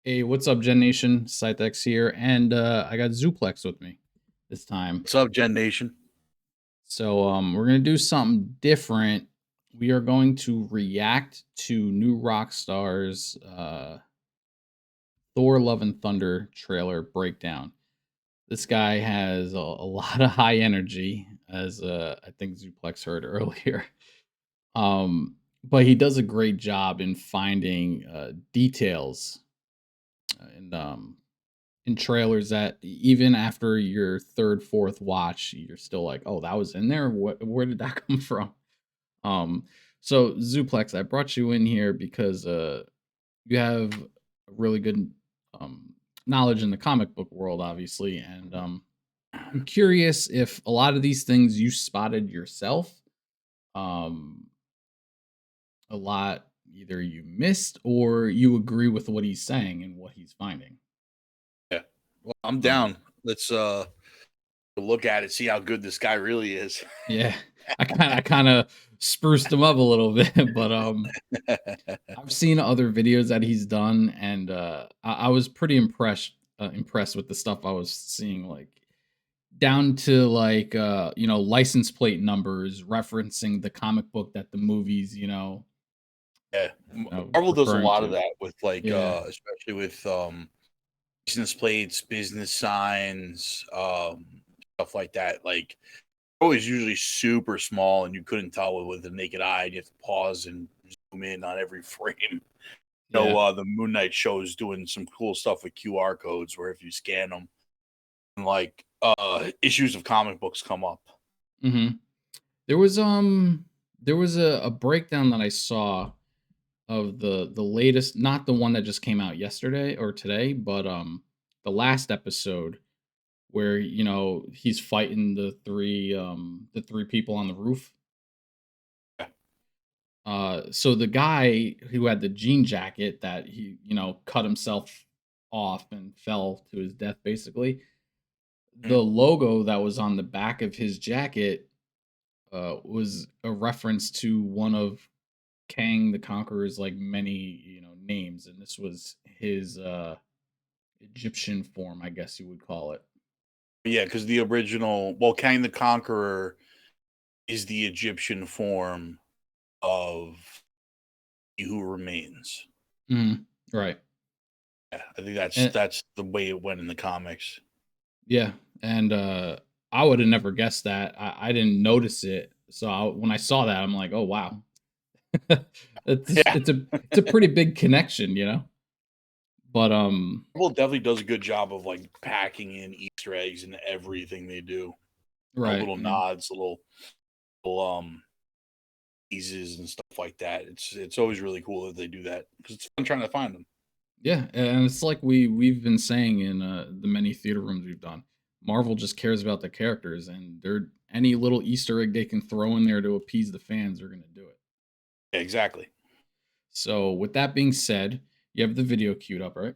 Hey, what's up, Gen Nation? ScytheX here, and I got Zuplex with me this time. What's up, Gen Nation? So we're gonna do something different. We are going to react to New Rockstar's Thor Love and Thunder trailer breakdown. This guy has a lot of high energy, as I think Zuplex heard earlier. But he does a great job in finding details and in trailers that even after your third, fourth watch, you're still like, oh, that was in there. Where did that come from? So Zuplex, I brought you in here because you have really good knowledge in the comic book world, obviously, and I'm curious if a lot of these things you spotted yourself. A lot either you missed or you agree with what he's saying and what he's finding. Yeah, well, I'm down. Let's look at it, see how good this guy really is. Yeah, I kind of spruced him up a little bit, but I've seen other videos that he's done, and I was pretty impressed with the stuff I was seeing, like down to like license plate numbers referencing the comic book that the movies Yeah, Marvel does a referring lot of to. that with like Yeah. especially with business plates, business signs, stuff like that. Like always usually super small and you couldn't tell with the naked eye. You have to pause and zoom in on every frame. Yeah. The Moon Knight show is doing some cool stuff with QR codes where if you scan them, like issues of comic books come up. Mm-hmm. There was a breakdown that I saw of the latest, not the one that just came out yesterday or today, but the last episode where he's fighting the three people on the roof. So the guy who had the jean jacket that he cut himself off and fell to his death, basically, the logo that was on the back of his jacket was a reference to one of Kang the Conqueror's like many names, and this was his Egyptian form, I guess you would call it. Yeah, because the original, well, Kang the Conqueror is the Egyptian form of He Who Remains. Right. Yeah, I think that's the way it went in the comics. Yeah, and I would have never guessed that. I didn't notice it, so when I saw that, I'm like, oh wow, it's a pretty big connection, But Marvel definitely does a good job of like packing in Easter eggs into everything they do. right, Little nods, little teases and stuff like that. It's always really cool that they do that because it's fun trying to find them. yeah, and it's like we've been saying in the many theater rooms we've done. Marvel just cares about the characters, and they're any little Easter egg they can throw in there to appease the fans, they're gonna do it. Yeah, exactly. So with that being said, you have the video queued up, right?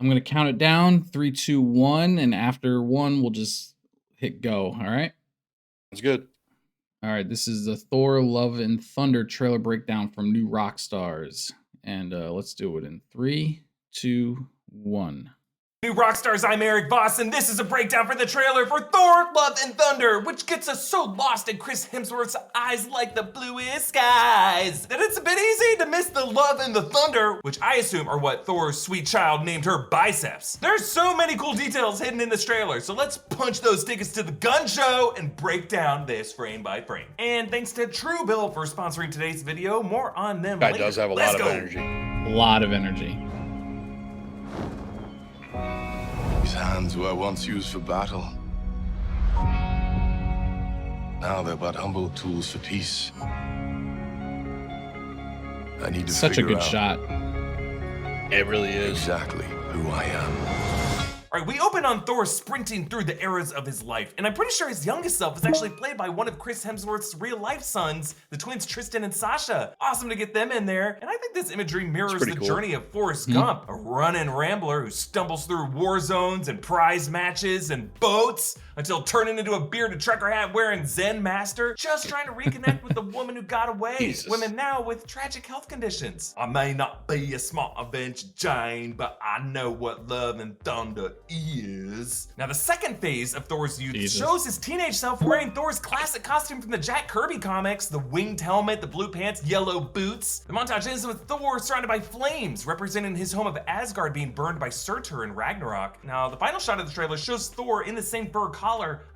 I'm gonna count it down, 3, 2, 1, and after 1, we'll just hit go. All right. It's good. All right. This is the Thor: Love and Thunder trailer breakdown from New Rockstars, and let's do it in 3, 2, 1. New Rockstars, I'm Eric Voss, and this is a breakdown for the trailer for Thor Love and Thunder, which gets us so lost in Chris Hemsworth's eyes like the bluest skies that it's a bit easy to miss the love and the thunder, which I assume are what Thor's sweet child named her biceps. There's so many cool details hidden in this trailer, so let's punch those tickets to the gun show and break down this frame by frame. And thanks to Truebill for sponsoring today's video. More on them later. Guy does have a lot of energy. A lot of energy. These hands were once used for battle. Now they're but humble tools for peace. I need to Such a figure good out shot. It really is. exactly who I am. All right, we open on Thor sprinting through the eras of his life, and I'm pretty sure his youngest self is actually played by one of Chris Hemsworth's real-life sons, the twins Tristan and Sasha. Awesome to get them in there, and I think this imagery mirrors the cool. journey of Forrest Gump, a running rambler who stumbles through war zones and prize matches and boats until turning into a bearded trucker hat wearing Zen master, just trying to reconnect with the woman who got away. Jesus. Women now with tragic health conditions. I may not be a smart Avenger Jane, but I know what love and thunder is. Now the second phase of Thor's youth Jesus. shows his teenage self wearing Thor's classic costume from the Jack Kirby comics, the winged helmet, the blue pants, yellow boots. The montage ends with Thor surrounded by flames, representing his home of Asgard being burned by Surtur in Ragnarok. Now the final shot of the trailer shows Thor in the same fur collar.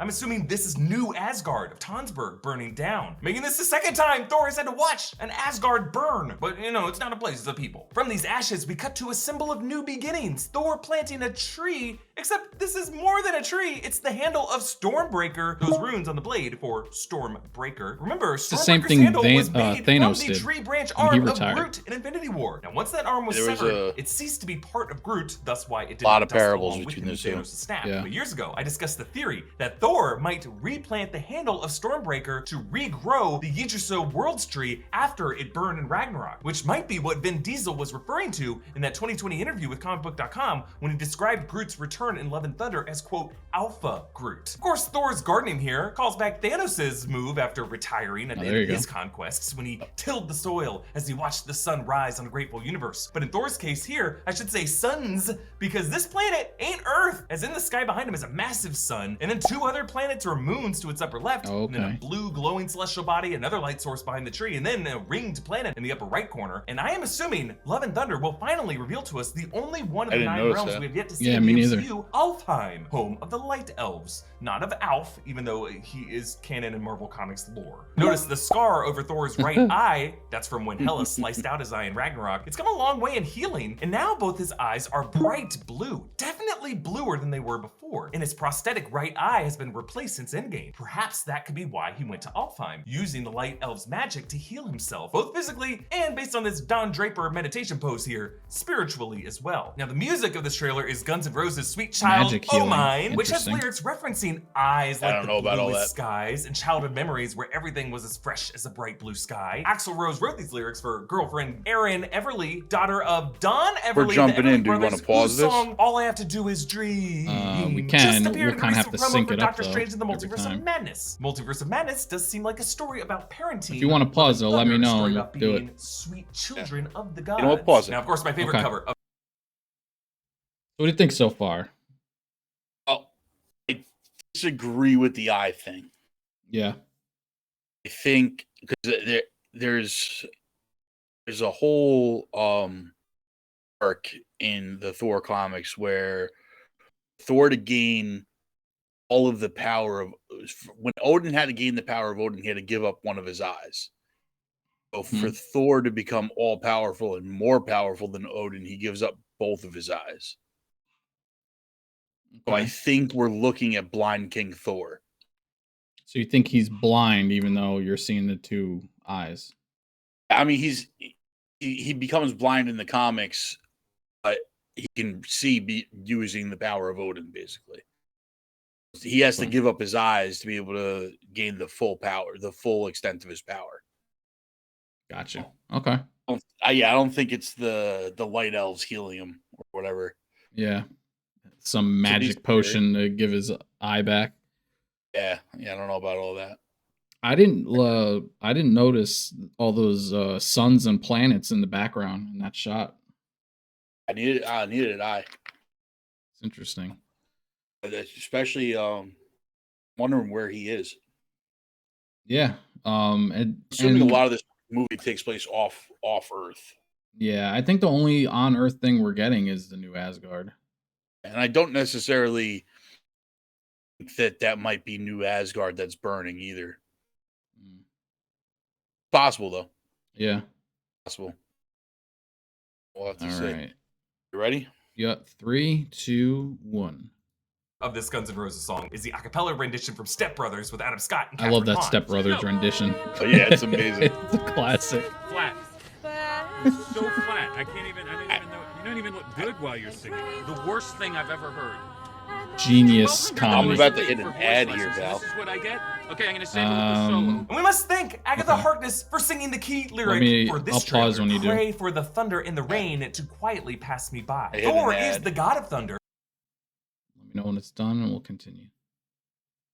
I'm assuming this is New Asgard of Tonsberg burning down, making this the second time Thor has had to watch an Asgard burn. But you know, it's not a place, it's a people. From these ashes, we cut to a symbol of new beginnings, Thor planting a tree, except this is more than a tree. It's the handle of Stormbreaker, those runes on the blade for Stormbreaker. Remember, the same Stormbreaker's thing handle was made Thanos from the did tree branch when he arm of retired. Groot in Infinity War. Now, once that arm was There was severed, it ceased to be part of Groot, thus why it didn't Lot of dust parables along with between him those in two. Thanos' staff. Yeah. But years ago, I discussed the theory that Thor might replant the handle of Stormbreaker to regrow the Yggdrasil Worlds tree after it burned in Ragnarok, which might be what Vin Diesel was referring to in that 2020 interview with comicbook.com when he described Groot's return in Love and Thunder as, quote, Alpha Groot. Of course, Thor's gardening here calls back Thanos' move after retiring at the there end you of go. his conquests when he tilled the soil as he watched the sun rise on a grateful universe. But in Thor's case here, I should say suns, because this planet ain't Earth, as in the sky behind him is a massive sun, and then two other planets or moons to its upper left, Oh, and then a okay. blue glowing celestial body, another light source behind the tree, and then a ringed planet in the upper right corner. And I am assuming Love and Thunder will finally reveal to us the only one of I the didn't 9 notice realms that. we have yet to see Yeah, in me the neither. MCU, Alfheim, home of the light elves. Not of Alf, even though he is canon in Marvel Comics lore. Notice the scar over Thor's right eye, that's from when Hela sliced out his eye in Ragnarok. It's come a long way in healing, and now both his eyes are bright blue, definitely bluer than they were before. And his prosthetic right eye has been replaced since Endgame. Perhaps that could be why he went to Alfheim, using the light elf's magic to heal himself, both physically and, based on this Don Draper meditation pose here, spiritually as well. Now the music of this trailer is Guns N' Roses' Sweet Child Magic Oh healing. Mine, which has Interesting. lyrics referencing eyes I like don't the know about all bluest that. skies and childhood memories where everything was as fresh as a bright blue sky. Axl Rose wrote these lyrics for girlfriend Erin Everly, daughter of Don Everly. the jumping Everly in. Do you brothers, wanna pause whose this? song All I Have to Do Is Dream We just can. appeared We'll in a kinda have recent to promo sync for it up, Doctor though, Strange and the every Multiverse time. of Madness. Multiverse of Madness does seem like a story about parenting. If you wanna pause, Love though, let me and Thunder, a know. story about Do it. being sweet children of the gods. know what? Pause it. Now, of course, my favorite Okay. cover of What do you think so far? Oh, I disagree with the eye thing. Yeah. I think because there's a whole arc in the Thor comics where Thor to gain all of the power of when Odin had to gain the power of Odin, he had to give up one of his eyes. So for Thor to become all powerful and more powerful than Odin, he gives up both of his eyes. So I Okay. think we're looking at Blind King Thor. So you think he's blind even though you're seeing the two eyes? I mean, he becomes blind in the comics, but he can see using the power of Odin, basically. He has to give up his eyes to be able to gain the full power, the full extent of his power. Gotcha. Okay. I don't think it's the light elves healing him or whatever. Yeah. Some magic potion to give his eye back. Yeah, I don't know about all that. I didn't notice all those suns and planets in the background in that shot. I needed an eye, It's interesting. especially wondering where he is. Yeah. Assuming a lot of this movie takes place off Earth, Yeah, I think the only on Earth thing we're getting is the new Asgard. and I don't necessarily think that might be New Asgard that's burning either. Possible though. Yeah. Possible. We'll have to All see. right. You ready? Yeah. 3, 2, 1. of this Guns N' Roses song is the a cappella rendition from Step Brothers with Adam Scott and I love Catherine that Hahn. Step Brothers rendition. Oh yeah, it's amazing. It's a classic. Flat. It's so flat. I don't even know. You don't even look good while you're singing. The worst thing I've ever heard. Genius I'm comedy. about to hit an ad here, Val. This is what I get. Okay, I'm gonna save it with the solo. And we must thank Agatha Harkness for singing the key lyric for this I'll pause trailer. when you do. Pray for the thunder and the rain to quietly pass me by. hit an Thor is ad. the god of thunder. Let me know when it's done, and we'll continue.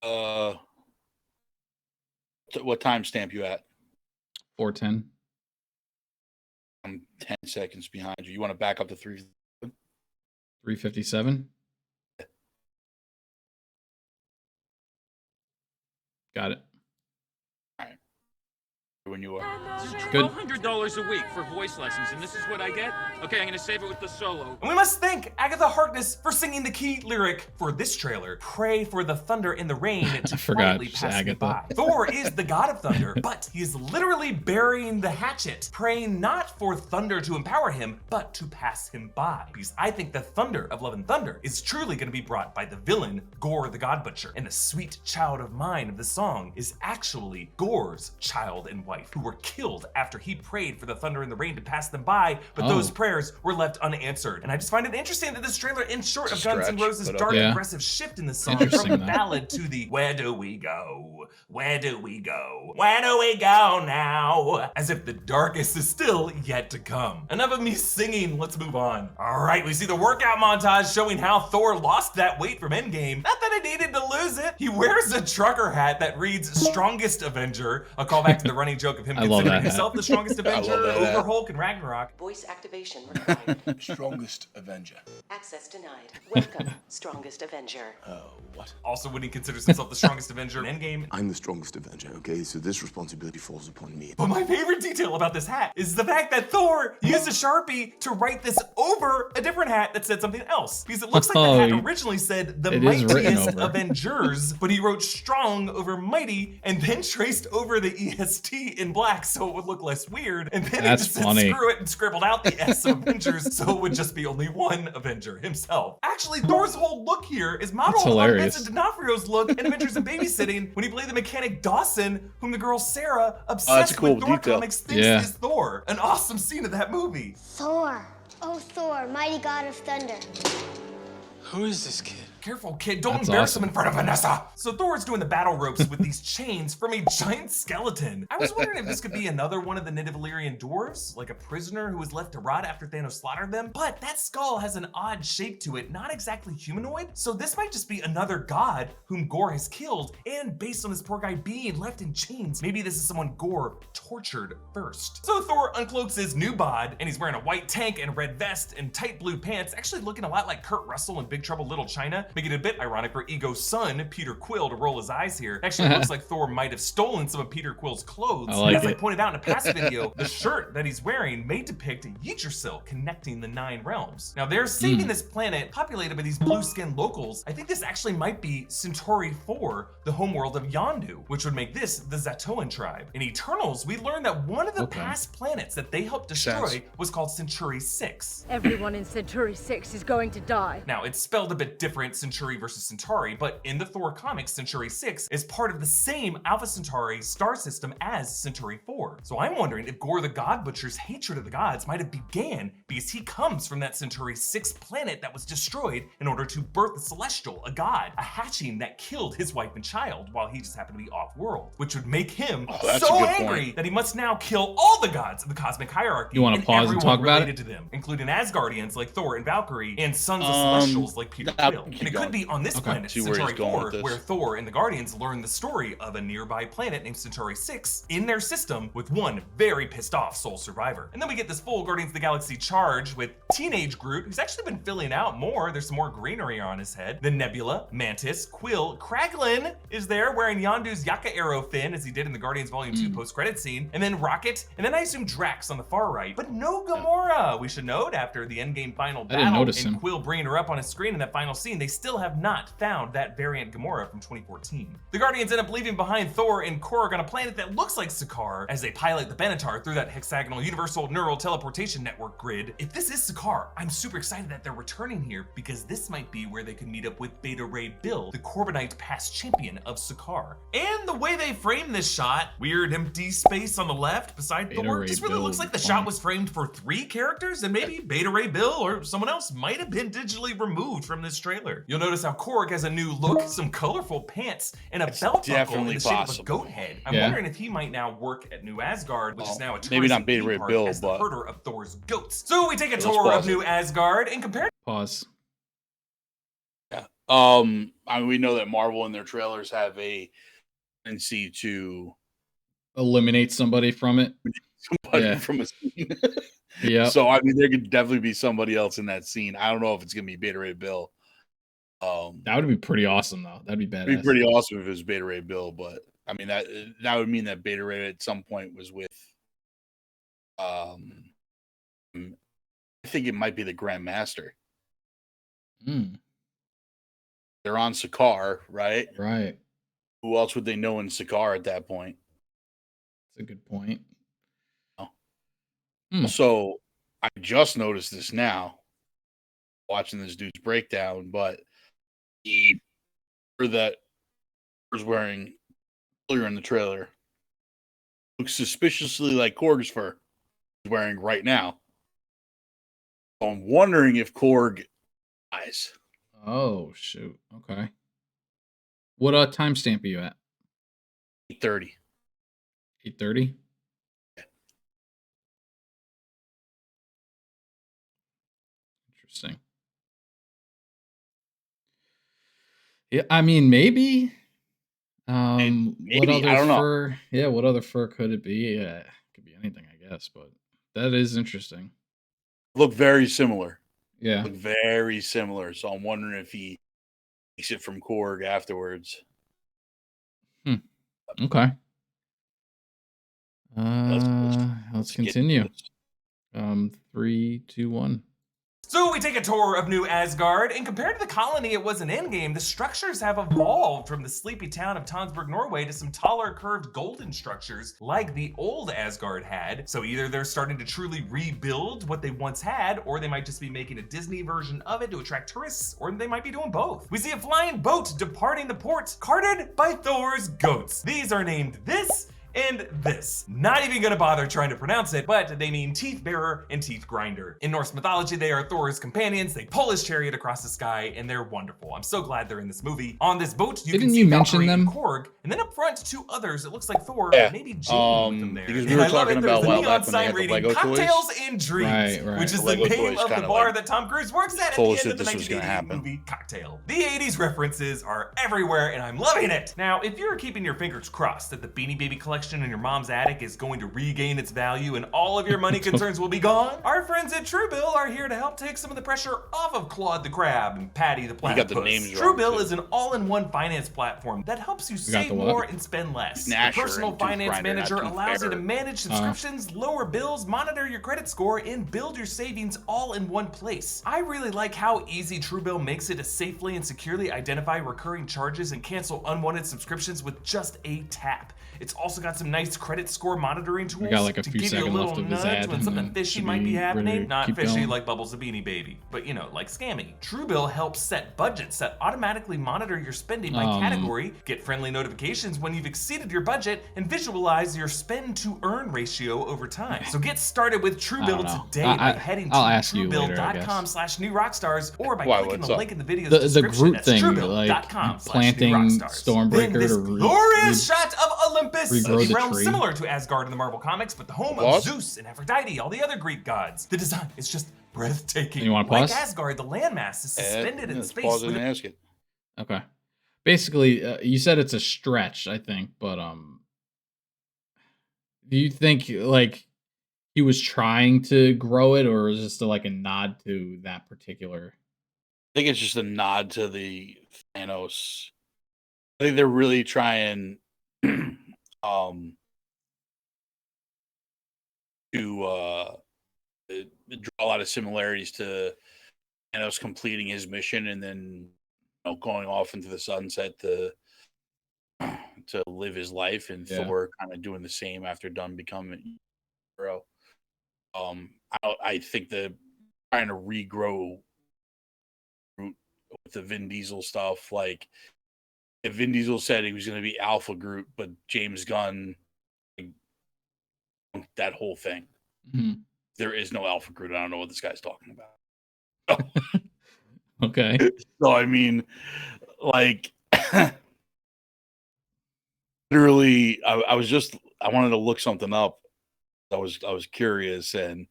What timestamp you at? 4:10. I'm 10 seconds behind you. You want to back up to 3? 3:57. Got it. When you are. This is Good. $1,200 a week for voice lessons, and this is what I get? Okay, I'm gonna save it with the solo. And we must thank Agatha Harkness for singing the key lyric for this trailer. Pray for the thunder and the rain to forgot quietly it's pass me Agatha. by. Thor is the god of thunder, but he is literally burying the hatchet, praying not for thunder to empower him, but to pass him by. Because I think the thunder of Love and Thunder is truly going to be brought by the villain, Gore the God Butcher. And the sweet child of mine of the song is actually Gore's child and wife, who were killed after he prayed for the thunder and the rain to pass them by, but those prayers were left unanswered. And I just find it interesting that this trailer ends short of Guns N' Roses' dark Yeah. aggressive shift in the song Interesting, from the though. ballad to the where do we go? Where do we go? Where do we go now? As if the darkest is still yet to come. Enough of me singing, let's move on. All right, we see the workout montage showing how Thor lost that weight from Endgame. Not that he needed to lose it. He wears a trucker hat that reads Strongest Avenger, a callback to the running joke of him I love considering that himself the strongest Avenger that hat. over Hulk and Ragnarok. Voice activation required. Strongest Avenger. Access denied. Welcome, Strongest Avenger. What? Also, when he considers himself the strongest Avenger in Endgame. I'm the strongest Avenger, okay? So this responsibility falls upon me. But my favorite detail about this hat is the fact that Thor used a Sharpie to write this over a different hat that said something else. Because it looks like the hat originally said the it is written mightiest over. Avengers, but he wrote strong over mighty and then traced over the EST in black so it would look less weird. And then That's he just funny. said screw it and scribbled out the S of Avengers so it would just be only one Avenger, himself. Actually, Thor's whole look here is modeled on hilarious. Vincent D'Onofrio's look in Adventures in Babysitting when he played the mechanic Dawson, whom the girl Sarah, that's obsessed a cool with Thor detail. comics, thinks Yeah. is Thor. An awesome scene of that movie. Thor. Oh, Thor, mighty god of thunder. Who is this kid? Careful, kid, don't That's embarrass awesome. him in front of Vanessa. So Thor's doing the battle ropes with these chains from a giant skeleton. I was wondering if this could be another one of the Nidavelirian dwarves, like a prisoner who was left to rot after Thanos slaughtered them. But that skull has an odd shape to it, not exactly humanoid. So this might just be another god whom Gore has killed. And based on this poor guy being left in chains, maybe this is someone Gore tortured first. So Thor uncloaks his new bod, and he's wearing a white tank and a red vest and tight blue pants, actually looking a lot like Kurt Russell in Big Trouble Little China, making it a bit ironic for Ego's son, Peter Quill, to roll his eyes here. Actually, it looks like Thor might have stolen some of Peter Quill's clothes. I like As I it. pointed out in a past video, the shirt that he's wearing may depict Yggdrasil connecting the 9 realms. Now they're saving this planet populated by these blue-skinned locals. I think this actually might be Centauri 4, the homeworld of Yondu, which would make this the Zatoan tribe. In Eternals, we learned that one of the past planets that they helped destroy was called Centauri 6. Everyone in Centauri 6 is going to die. Now, it's spelled a bit different, Centauri versus Centauri, but in the Thor comics, Centauri 6 is part of the same Alpha Centauri star system as Centauri 4. So I'm wondering if Gore the God Butcher's hatred of the gods might have began because he comes from that Centauri 6 planet that was destroyed in order to birth the Celestial, a god, a hatching that killed his wife and child while he just happened to be off-world, which would make him that's a so good angry point. that he must now kill all the gods of the cosmic hierarchy. You wanna pause and everyone talk about it? related to them, including Asgardians like Thor and Valkyrie, and sons of Celestials like Peter Quill. And it could be on this planet, See where he's Centauri going 4, with this. where Thor and the Guardians learn the story of a nearby planet named Centauri 6 in their system with one very pissed off sole survivor. And then we get this full Guardians of the Galaxy charge with teenage Groot, who's actually been filling out more. There's some more greenery on his head. Then Nebula, Mantis, Quill, Kraglin is there wearing Yondu's Yaka arrow fin as he did in the Guardians Volume 2 post-credit scene. And then Rocket, and then I assume Drax on the far right. But no Gamora, we should note, after the Endgame final didn't battle notice and him. Quill bringing her up on his screen in that final scene, they still have not found that variant Gamora from 2014. The Guardians end up leaving behind Thor and Korg on a planet that looks like Sakaar as they pilot the Benatar through that hexagonal universal neural teleportation network grid. If this is Sakaar, I'm super excited that they're returning here because this might be where they could meet up with Beta Ray Bill, the Corbinite past champion of Sakaar. And the way they frame this shot, weird empty space on the left beside Beta Thor, Ray just really Bill looks like the is shot fun. was framed for 3 characters, and maybe Beta Ray Bill or someone else might have been digitally removed from this trailer. You'll notice how Korg has a new look, some colorful pants, and a belt buckle in the shape of a goat head. I'm wondering if he might now work at New Asgard, which is now a maybe not tourism Beta theme Ray park Bill, as the but herder of Thor's goats. So we take a let's tour of pause New it. Asgard and compare. Pause. Yeah. I mean, we know that Marvel in their trailers have a tendency to Eliminate somebody from it. somebody from a scene. Yeah. So I mean, there could definitely be somebody else in that scene. I don't know if it's gonna be Beta Ray Bill. That would be pretty awesome, though. That'd be badass. It'd be pretty awesome if it was Beta Ray Bill, but I mean that would mean that Beta Ray at some point was with. I think it might be the Grandmaster. They're on Sakaar, right? Right. Who else would they know in Sakaar at that point? That's a good point. So I just noticed this now, watching this dude's breakdown, but the fur that was wearing earlier in the trailer looks suspiciously like Korg's fur he's wearing right now. So I'm wondering if Korg dies. Oh, shoot. Okay. What timestamp are you at? 8:30. 8:30? Interesting. Yeah, I mean, maybe. Maybe, what other I don't know. fur? Yeah, what other fur could it be? Yeah, it could be anything, I guess, but that is interesting. Look very similar. Yeah. Look very similar. So I'm wondering if he takes it from Korg afterwards. Okay. get Let's continue. into this. 3, 2, 1. So we take a tour of New Asgard, and compared to the colony it was in Endgame, the structures have evolved from the sleepy town of Tonsberg, Norway to some taller, curved golden structures like the old Asgard had. So either they're starting to truly rebuild what they once had, or they might just be making a Disney version of it to attract tourists, or they might be doing both. We see a flying boat departing the port, carted by Thor's goats. These are named this and this. Not even gonna bother trying to pronounce it, but they mean teeth bearer and teeth grinder. In Norse mythology, they are Thor's companions. They pull his chariot across the sky, and they're wonderful. I'm so glad they're in this movie. On this boat, you can Didn't see you mention Valkyrie and them? Korg, and then up front, 2 others. It looks like Thor, maybe Jane with them there. Because we And were I love talking it. There's about the a while neon back when they sign had the reading Lego toys. Cocktails and Dreams, Right. which is the Lego name toys of the kinda bar like that Tom Cruise works at told the us end that of the this was gonna 1988 happen. movie Cocktail. The 80s references are everywhere, and I'm loving it. Now, if you're keeping your fingers crossed that the Beanie Baby collection in your mom's attic is going to regain its value and all of your money concerns will be gone, our friends at Truebill are here to help take some of the pressure off of Claude the Crab and Patty the Platypus. got the names wrong, Truebill too. is an all-in-one finance platform that helps you got save the what? more and spend less. The Snatcher personal and Tooth finance Grinder, not manager Tooth allows you to Fairer. manage subscriptions, lower bills, monitor your credit score, and build your savings all in one place. I really like how easy Truebill makes it to safely and securely identify recurring charges and cancel unwanted subscriptions with just a tap. It's also got some nice credit score monitoring tools got like a to few give you a seconds little left of his nudge ad, when and something then fishy should might be be ready happening. to Not keep fishy going. like Bubbles the Beanie Baby, but like scammy. Truebill helps set budgets that automatically monitor your spending by category, get friendly notifications when you've exceeded your budget, and visualize your spend to earn ratio over time. So get started with Truebill know. today by heading to I'll ask you later, I guess. truebill.com/newrockstars or by Why, clicking what's the up? link in the video's The description. Groot That's thing, like planting truebill.com/newrockstars. Stormbreaker Then this to glorious shot of Olympus, regrow a the realm tree. similar to Asgard in the Marvel Comics, but the home What? of Zeus and Aphrodite, all the other Greek gods. The design is just breathtaking. You wanna like pause? Asgard, the landmass is suspended in Let's space. pause it with and ask it. Okay. Basically, you said it's a stretch, I think, but do you think like he was trying to grow it, or is this like a nod to that particular? I think it's just a nod to the Thanos. I think they're really trying to draw a lot of similarities to Thanos completing his mission and then going off into the sunset to live his life, and Yeah. Thor kind of doing the same after done becoming a hero. I think the trying to regrow Groot with the Vin Diesel stuff, like if Vin Diesel said he was going to be Alpha Groot, but James Gunn, that whole thing. Mhm. There is no Alpha Groot. I don't know what this guy's talking about. Okay. So I mean, like, literally, I wanted to look something up. I was curious, and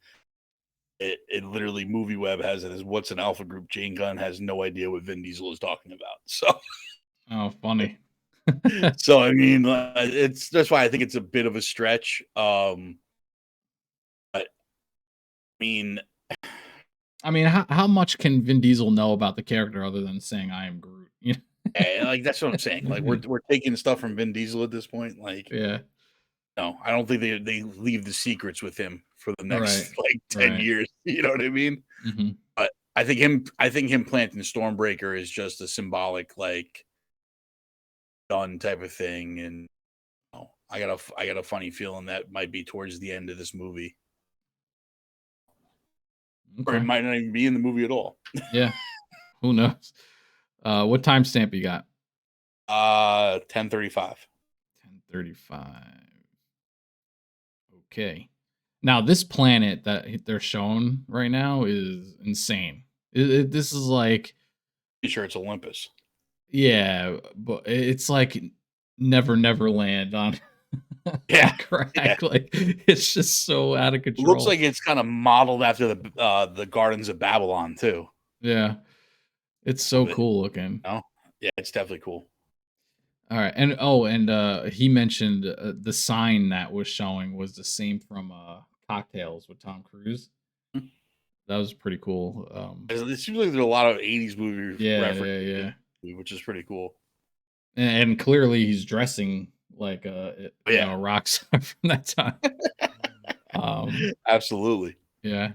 it literally MovieWeb has it as what's an Alpha Group. Jane Gunn has no idea what Vin Diesel is talking about. So, Oh, funny. so I mean, that's why I think it's a bit of a stretch. But I mean, how much can Vin Diesel know about the character other than saying "I am Groot"? You know? like that's what I'm saying. Like we're taking stuff from Vin Diesel at this point. Like, Yeah. no, I don't think they leave the secrets with him for the next Right. like 10 years. You know what I mean? Mm-hmm. But I think him planting Stormbreaker is just a symbolic, like, done type of thing. And I got a funny feeling that might be towards the end of this movie, or it Okay. might not even be in the movie at all. Yeah. Who knows? What timestamp you got? 10:35. 10:35. Okay. Now this planet that they're showing right now is insane. This is like, Pretty sure it's Olympus. yeah, but it's like Neverland on Yeah. crack. Yeah. Like it's just so out of It control. looks like it's kind of modeled after the Gardens of Babylon too. Yeah, it's so But- cool looking. No, yeah, it's definitely cool. All right, and he mentioned the sign that was showing was the same from Cocktails with Tom Cruise. Hmm. That was pretty cool. It seems like there's a lot of 80s movie Yeah, references, yeah. which is pretty cool. And clearly he's dressing like a a rock star from that time. Absolutely. Yeah.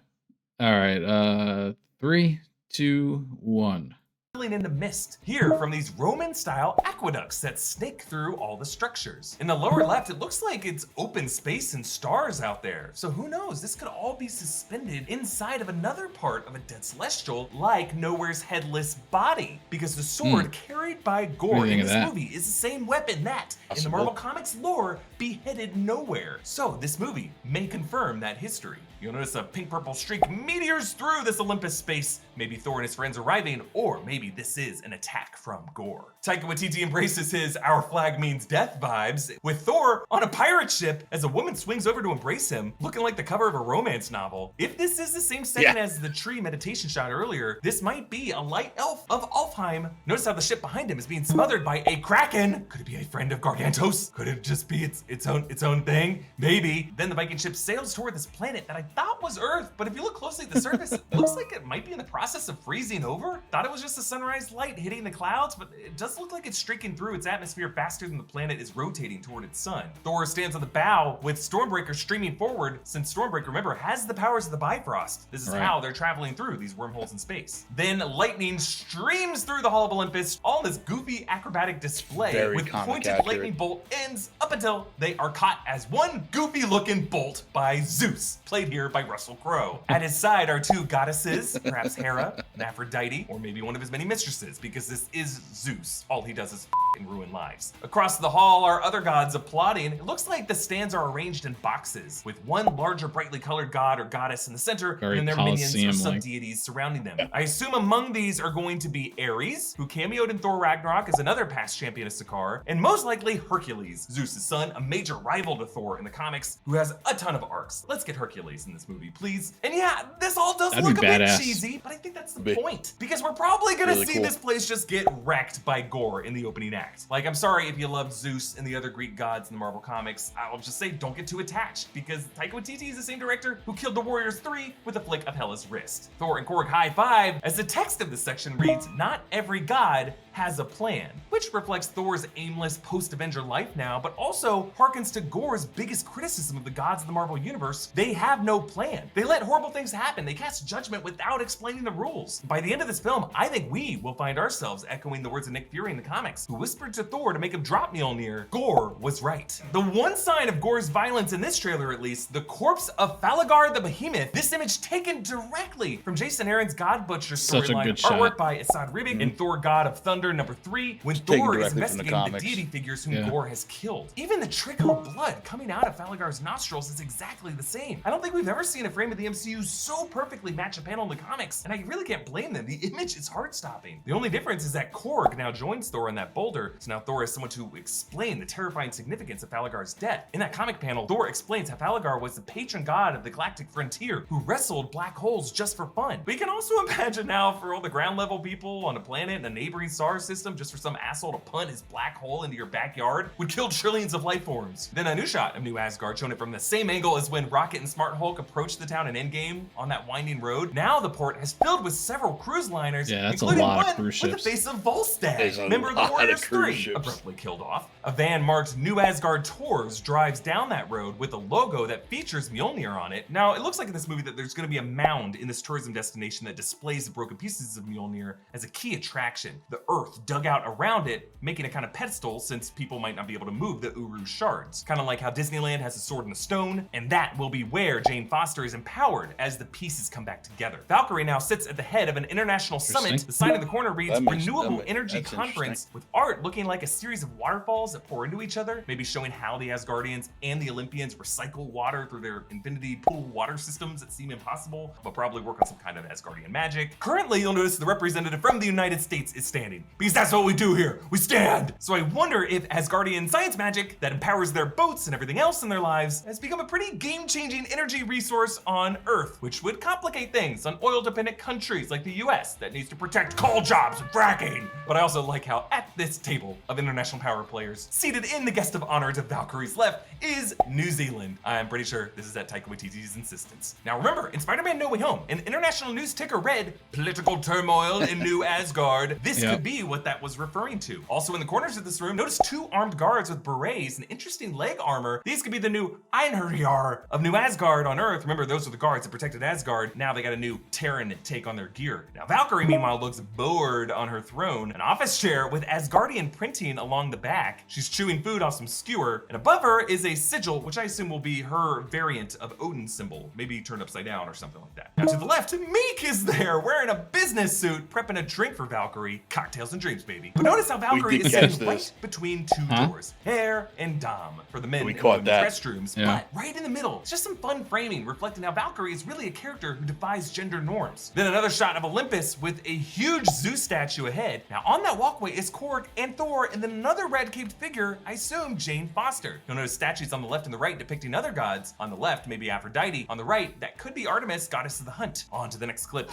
All right. 3, 2, 1. In the mist here from these Roman-style aqueducts that snake through all the structures. In the lower left, it looks like it's open space and stars out there. So who knows? This could all be suspended inside of another part of a dead celestial, like Nowhere's headless body, because the sword carried by Gore in this movie is the same weapon that, in the Marvel Comics lore, beheaded Nowhere. So this movie may confirm that history. You'll notice a pink-purple streak meteors through this Olympus space. Maybe Thor and his friends arriving, or maybe this is an attack from Gore. Taika Waititi embraces his "our flag means death" vibes with Thor on a pirate ship as a woman swings over to embrace him, looking like the cover of a romance novel. If this is the same setting as the tree meditation shot earlier, this might be a light elf of Alfheim. Notice how the ship behind him is being smothered by a kraken. Could it be a friend of Gargantos? Could it just be its own thing? Maybe. Then the Viking ship sails toward this planet that I thought was Earth, but if you look closely at the surface, it looks like it might be in the process of freezing over. Thought it was just a sunrise light hitting the clouds, but it does look like it's streaking through its atmosphere faster than the planet is rotating toward its sun. Thor stands on the bow with Stormbreaker streaming forward, since Stormbreaker, remember, has the powers of the Bifrost. This is how they're traveling through these wormholes in space. Then lightning streams through the Hall of Olympus, all in this goofy acrobatic display with pointed lightning bolt ends up until they are caught as one goofy looking bolt by Zeus, played here by Russell Crowe. At his side are two goddesses, perhaps Hera and Aphrodite, or maybe one of his many mistresses, because this is Zeus. All he does is f***ing ruin lives. Across the hall are other gods applauding. It looks like the stands are arranged in boxes, with one larger brightly colored god or goddess in the center, and their minions or sub-deities surrounding them. I assume among these are going to be Ares, who cameoed in Thor Ragnarok as another past champion of Sakaar, and most likely Hercules, Zeus' son, a major rival to Thor in the comics, who has a ton of arcs. Let's get Hercules in this movie, please. And yeah, this all does look a bit cheesy, but I think that's the point, because we're probably gonna see this place just get wrecked by Gore in the opening act. Like, I'm sorry if you love Zeus and the other Greek gods in the Marvel Comics, I'll just say don't get too attached, because Taika Waititi is the same director who killed the Warriors 3 with a flick of Hela's wrist. Thor and Korg high five as the text of this section reads, "Not every god has a plan, which reflects Thor's aimless post-Avenger life now, but also harkens to Gore's biggest criticism of the gods of the Marvel Universe. They have no plan. They let horrible things happen. They cast judgment without explaining the rules. By the end of this film, I think we will find ourselves echoing the words of Nick Fury in the comics, who whispered to Thor to make him drop Mjolnir. Gore was right. The one sign of Gore's violence in this trailer, at least, the corpse of Falagard the Behemoth. This image taken directly from Jason Aaron's God Butcher storyline, artwork by Asad Ribic in Thor God of Thunder #3, when Thor is investigating the deity figures whom Gore has killed. Even the trickle of blood coming out of Falagard's nostrils is exactly the same. I don't think we've ever seen a frame of the MCU so perfectly match a panel in the comics, and I really can't blame them. The image is heart-stopping. The only difference is that Korg now joins Thor on that boulder, so now Thor has someone to explain the terrifying significance of Falagard's death. In that comic panel, Thor explains how Falagard was the patron god of the galactic frontier who wrestled black holes just for fun. We can also imagine now for all the ground level people on a planet in a neighboring star system, just for some asshole to punt his black hole into your backyard would kill trillions of life forms. Then a new shot of New Asgard, showing it from the same angle as when Rocket and Smart Hulk approached the town in Endgame on that winding road. Now the port has filled with several cruise liners, including one with the face of Volstagg, member of the Warriors 3, abruptly killed off. A van marked New Asgard Tours drives down that road with a logo that features Mjolnir on it. Now, it looks like in this movie that there's going to be a mound in this tourism destination that displays the broken pieces of Mjolnir as a key attraction. The earth dug out around it, making a kind of pedestal since people might not be able to move the Uru shards. Kind of like how Disneyland has a sword in a stone, and that will be where Jane Foster is empowered as the pieces come back together. Valkyrie now sits at the head of an international summit. The sign in the corner reads Renewable Energy Conference, with art looking like a series of waterfalls that pour into each other, maybe showing how the Asgardians and the Olympians recycle water through their infinity pool water systems that seem impossible, but probably work on some kind of Asgardian magic. Currently, you'll notice the representative from the United States is standing, because that's what we do here, we stand! So I wonder if Asgardian science magic that empowers their boats and everything else in their lives has become a pretty game-changing energy resource on Earth, which would complicate things on oil-dependent countries like the US that needs to protect coal jobs and fracking. But I also like how at this table of international power players, seated in the guest of honor to Valkyrie's left, is New Zealand. I'm pretty sure this is at Taika Waititi's insistence. Now remember, in Spider-Man No Way Home, an international news ticker read, "Political turmoil in New Asgard." This could be what that was referring to. Also in the corners of this room, notice two armed guards with berets and interesting leg armor. These could be the new Einherjar of New Asgard on Earth. Remember, those are the guards that protected Asgard. Now they got a new Terran take on their gear. Now Valkyrie, meanwhile, looks bored on her throne, an office chair with Asgardian printing along the back. She's chewing food off some skewer, and above her is a sigil, which I assume will be her variant of Odin's symbol, maybe turned upside down or something like that. Now to the left, Meek is there, wearing a business suit, prepping a drink for Valkyrie. Cocktails and dreams, baby. But notice how Valkyrie is sitting right between two doors, Hair and Dom, for the men in the restrooms, but right in the middle. It's just some fun framing, reflecting how Valkyrie is really a character who defies gender norms. Then another shot of Olympus with a huge Zeus statue ahead. Now on that walkway is Korg and Thor, and then another red-caped figure, I assume Jane Foster. You'll notice statues on the left and the right depicting other gods. On the left, maybe Aphrodite. On the right, that could be Artemis, goddess of the hunt. On to the next clip.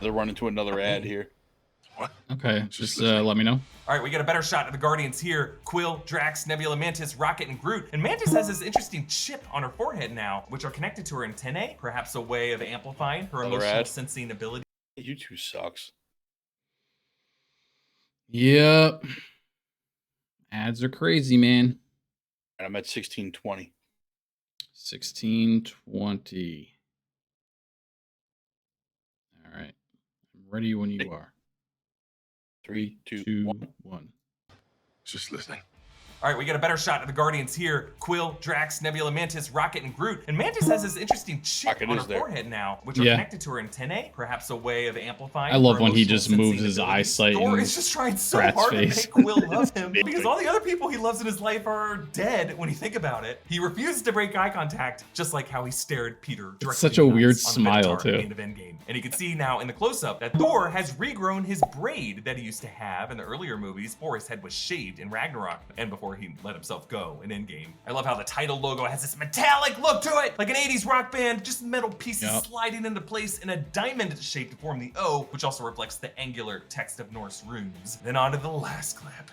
They're running to another ad here. What? Okay, just let me know. All right, we got a better shot of the Guardians here. Quill, Drax, Nebula, Mantis, Rocket, and Groot. And Mantis has this interesting chip on her forehead now, which are connected to her antennae, perhaps a way of amplifying her emotional sensing ability. YouTube sucks. Yep. Ads are crazy, man. And I'm at 1620. 1620. All right. I'm ready when you are. 3, 2, 1. Just listening. All right, we got a better shot of the Guardians here. Quill, Drax, Nebula, Mantis, Rocket, and Groot. And Mantis has this interesting chip on her forehead now, which are connected to her antennae, perhaps a way of amplifying. I love when he just moves his eyesight. Thor is just trying so hard to make Quill love him, because all the other people he loves in his life are dead when you think about it. He refuses to break eye contact, just like how he stared Peter directly. It's such a weird smile, too. At the end of Endgame. And you can see now in the close-up that Thor has regrown his braid that he used to have in the earlier movies before his head was shaved in Ragnarok and before he let himself go in Endgame. I love how the title logo has this metallic look to it, like an 80s rock band, just metal pieces sliding into place in a diamond shape to form the O, which also reflects the angular text of Norse runes. Then on to the last clip.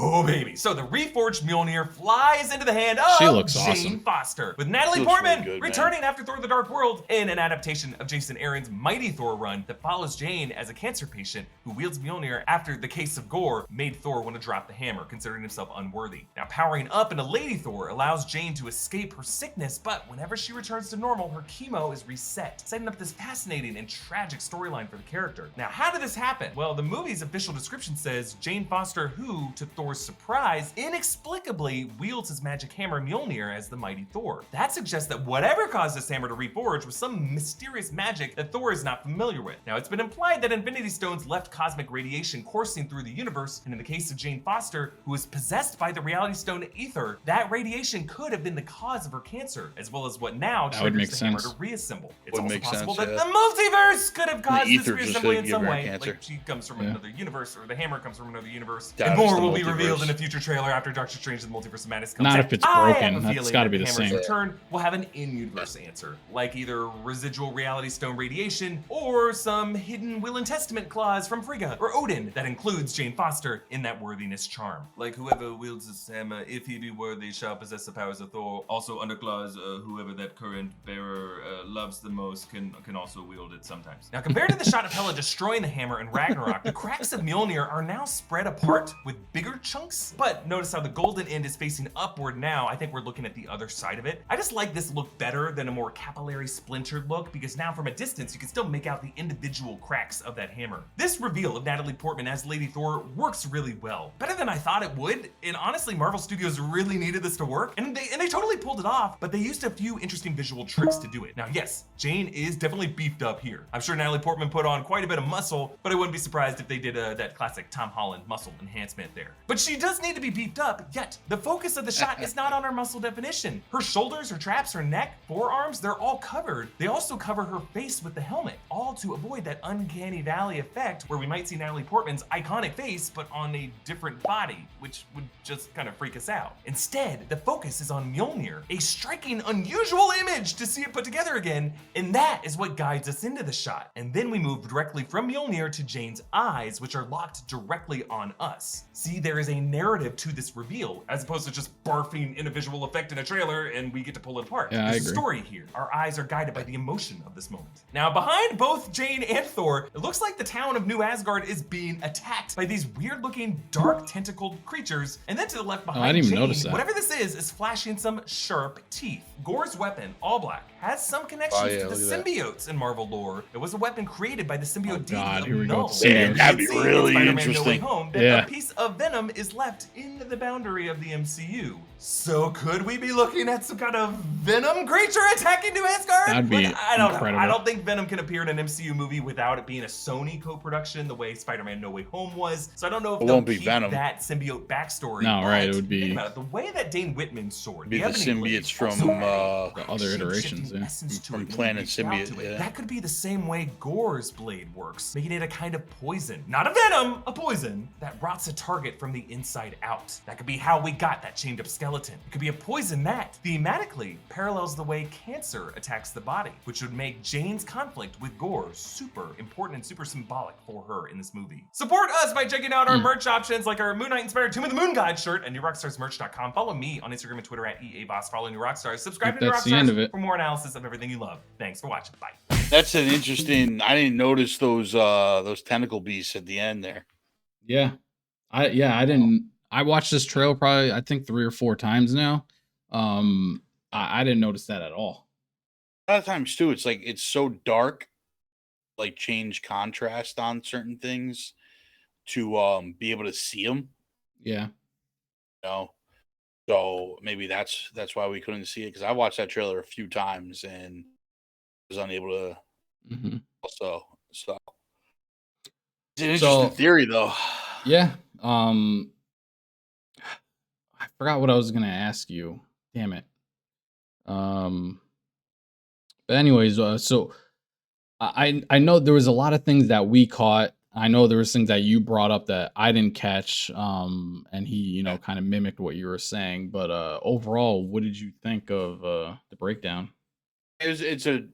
Oh, baby. So the reforged Mjolnir flies into the hand of She looks Jane awesome. Foster, with Natalie She looks Portman really good, returning after Thor: The Dark World in an adaptation of Jason Aaron's Mighty Thor run that follows Jane as a cancer patient who wields Mjolnir after the case of Gore made Thor want to drop the hammer, considering himself unworthy. Now, powering up into Lady Thor allows Jane to escape her sickness, but whenever she returns to normal, her chemo is reset, setting up this fascinating and tragic storyline for the character. Now, how did this happen? Well, the movie's official description says Jane Foster, who, to Thor's surprise, inexplicably wields his magic hammer Mjolnir as the mighty Thor. That suggests that whatever caused this hammer to reforge was some mysterious magic that Thor is not familiar with. Now, it's been implied that Infinity Stones left cosmic radiation coursing through the universe, and in the case of Jane Foster, who was possessed by the Reality Stone Ether, that radiation could have been the cause of her cancer, as well as what now That would make triggers the hammer sense. to reassemble. It's Would also make possible sense, that yeah. the multiverse could have caused this ether just reassembly in could some give her way. cancer. Like she comes from Yeah. another universe, or the hammer comes from another universe. That And is more the will be revealed multiverse. in a future trailer after Doctor Strange and the Multiverse of Madness comes Not out. if it's I broken. have a That's feeling gotta that be the Hammer's same. return will have an in-universe answer, like either residual Reality Stone radiation or some hidden Will and Testament clause from Frigga or Odin that includes Jane Foster in that worthiness charm. Like whoever wields this hammer, if he be worthy, shall possess the powers of Thor. Also under clause, whoever that current bearer loves the most can also wield it sometimes. Now compared to the shot of Hela destroying the hammer in Ragnarok, the cracks of Mjolnir are now spread apart with bigger chunks. But notice how the golden end is facing upward now. I think we're looking at the other side of it. I just like this look better than a more capillary splintered look, because now from a distance you can still make out the individual cracks of that hammer. This reveal of Natalie Portman as Lady Thor works really well. Better than I thought it would, and honestly Marvel Studios really needed this to work, and they totally pulled it off, but they used a few interesting visual tricks to do it. Now yes, Jane is definitely beefed up here. I'm sure Natalie Portman put on quite a bit of muscle, but I wouldn't be surprised if they did that classic Tom Holland muscle enhancement there. But she does need to be beefed up, yet the focus of the shot is not on her muscle definition. Her shoulders, her traps, her neck, forearms, they're all covered. They also cover her face with the helmet, all to avoid that uncanny valley effect where we might see Natalie Portman's iconic face, but on a different body, which would just kind of freak us out. Instead, the focus is on Mjolnir, a striking, unusual image to see it put together again, and that is what guides us into the shot. And then we move directly from Mjolnir to Jane's eyes, which are locked directly on us. See, there is a narrative to this reveal, as opposed to just barfing in a visual effect in a trailer and we get to pull it apart. Yeah, I There's a agree. story here. Our eyes are guided by the emotion of this moment. Now, behind both Jane and Thor, it looks like the town of New Asgard is being attacked by these weird-looking, dark tentacled creatures. And then to the left behind I didn't even Jane, notice that. whatever this is flashing some sharp teeth. Gore's weapon, all black, has some connections Oh, yeah, to the look at that. symbiotes in Marvel lore. It was a weapon created by the symbiote deity God, of here we go Null. with the symbiotes. That'd be You can see in really Spider-Man No Way interesting. Home that Yeah. a piece of venom is left in the boundary of the MCU. So could we be looking at some kind of venom creature attacking New Asgard? That'd be I don't know. incredible. I don't think Venom can appear in an MCU movie without it being a Sony co-production the way Spider-Man No Way Home was. So I don't know if It they'll won't be keep Venom. that symbiote backstory. No, right, but it would be- think about it, the way that Dane Whitman's sword, Be the Ebony Blade, symbiotes from, also had a The other shape-shifting iterations, yeah. essence to From it when he Planet reached out Symbiote, to it. yeah. That could be the same way Gore's blade works, making it a kind of poison. Not a venom, a poison that rots a target from the inside out. That could be how we got that chained up skeleton. It could be a poison that, thematically, parallels the way cancer attacks the body, which would make Jane's conflict with Gore super important and super symbolic for her in this movie. Support us by checking out our merch options like our Moon Knight inspired Tomb of the Moon God shirt at newrockstarsmerch.com. Follow me on Instagram and Twitter at EABoss. Follow New Rockstars. Subscribe to New That's the end of Rockstars it. for more analysis of everything you love. Thanks for watching. Bye. That's an interesting. I didn't notice those tentacle beasts at the end there. Yeah. I didn't. I watched this trail probably I think 3 or 4 times now. I didn't notice that at all. A lot of times too, it's like it's so dark, like change contrast on certain things to be able to see them. Yeah. You know, so maybe that's why we couldn't see it, because I watched that trailer a few times and was unable to. hmm So it's an interesting theory though. Yeah. I forgot what I was gonna ask you. Damn it. But anyways, so I know there was a lot of things that we caught. I know there was things that you brought up that I didn't catch. And he, kind of mimicked what you were saying. But overall, what did you think of the breakdown? It's a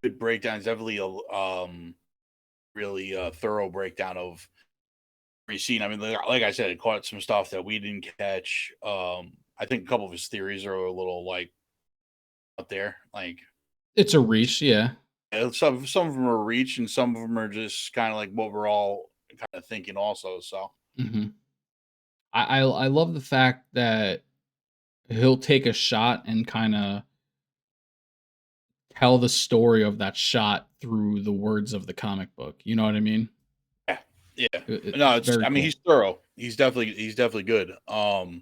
good breakdown. It's definitely a really thorough breakdown of every scene. I mean, like I said, it caught some stuff that we didn't catch. I think a couple of his theories are a little like out there. Like It's a reach, yeah. some of them are reach, and some of them are just kind of like what we're all kind of thinking also. So Hmm. I love the fact that he'll take a shot and kind of tell the story of that shot through the words of the comic book. You know what I mean? yeah, yeah. No, It's it's. very I mean, cool. he's thorough. He's definitely good. Of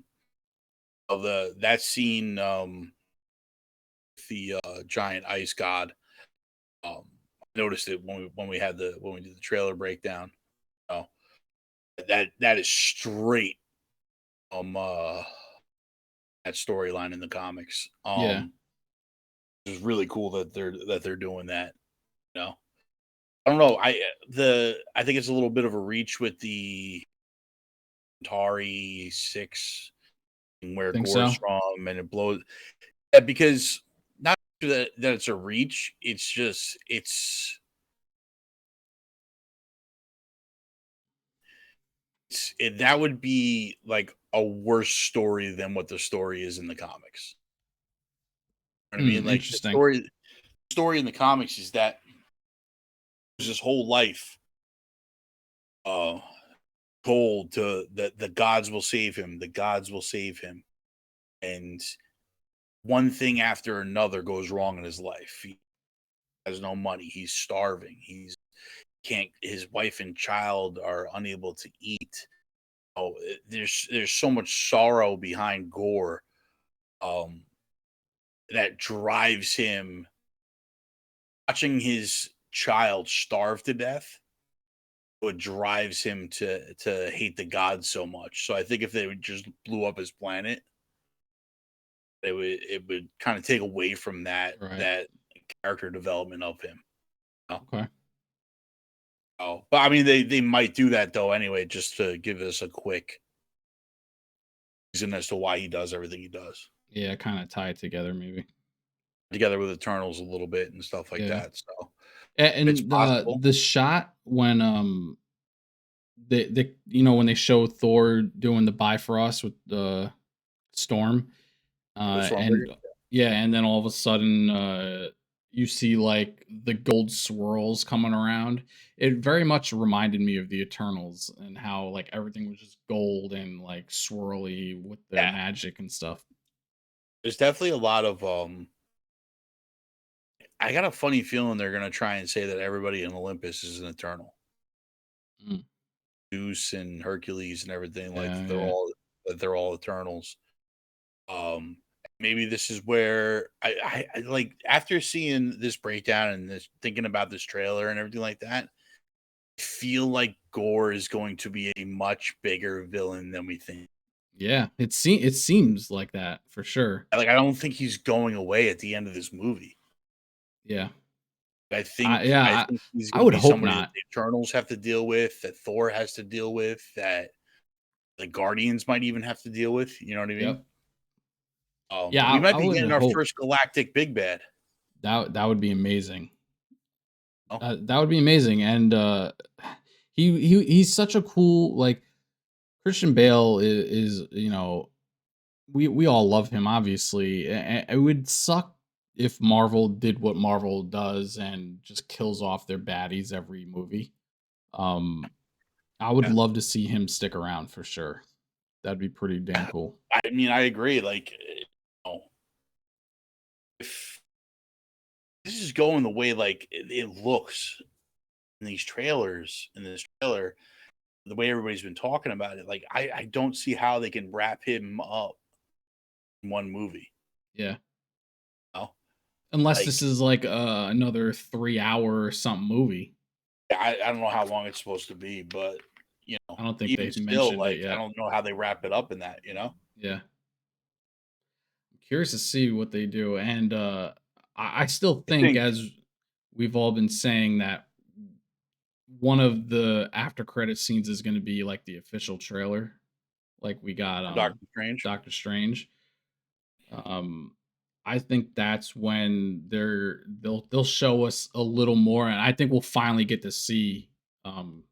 that scene, the giant ice god. I noticed it when we did the trailer breakdown. Oh, that is straight that storyline in the comics. Yeah. It's really cool that they're doing that. You know, I don't know. I think it's a little bit of a reach with the Atari 6 and where Think Gore's so? from, and it blows. Yeah, because not that it's a reach. It's just that would be like a worse story than what the story is in the comics. You know what I mean? Like the Interesting. story in the comics is that there's his whole life uh told to that the gods will save him, the gods will save him. And one thing after another goes wrong in his life. He has no money, he's starving, he's can't his wife and child are unable to eat. Oh, there's so much sorrow behind Gore um that drives him watching his child starve to death. What drives him to hate the gods so much. So I think if they would just blew up his planet, it would kind of take away from Right. that character development of him. You know? Okay. Oh, but I mean they might do that though anyway, just to give us a quick reason as to why he does everything he does. Yeah, kind of tie it together maybe. Together with Eternals a little bit and stuff like Yeah. that. So it's And possible. the shot when when they show Thor doing the Bifrost with the storm, The Stormbreaker. and yeah, and then all of a sudden you see like the gold swirls coming around. It very much reminded me of the Eternals and how like everything was just gold and like swirly with their Yeah. magic and stuff. There's definitely a lot of I got a funny feeling they're gonna try and say that everybody in Olympus is an Eternal. Mm. Zeus and Hercules and everything, like Yeah, yeah. they're all Eternals. Um, maybe this is where I like after seeing this breakdown and this thinking about this trailer and everything like that, I feel like Gore is going to be a much bigger villain than we think. Yeah, it seems like that for sure. Like I don't think he's going away at the end of this movie. Yeah. I I think yeah, I I, think he's I going to would be hope somebody that not. the Eternals have to deal with, that Thor has to deal with, that the Guardians might even have to deal with. You know what I mean? Yep. Yeah, We might I be would getting our hope first galactic big bad. that would be amazing. Oh, That would be amazing, and he's such a cool like Christian Bale is we all love him obviously. It would suck if Marvel did what Marvel does and just kills off their baddies every movie. Um, I would yeah. love to see him stick around for sure. That'd be pretty damn cool. I mean, I agree. Like, if this is going the way like it looks in these trailers, in this trailer, the way everybody's been talking about it, like I don't see how they can wrap him up in one movie. Yeah. You know? Unless Like this is like another 3 hour or something movie. I don't know how long it's supposed to be, but I don't think even they've still, mentioned it like I yet. don't know how they wrap it up in that. Yeah. Curious to see what they do. And I still I think, think as we've all been saying, that one of the after credit scenes is going to be like the official trailer. Like we got Doctor Strange. Doctor Strange. Um I think that's when they'll show us a little more, and I think we'll finally get to see um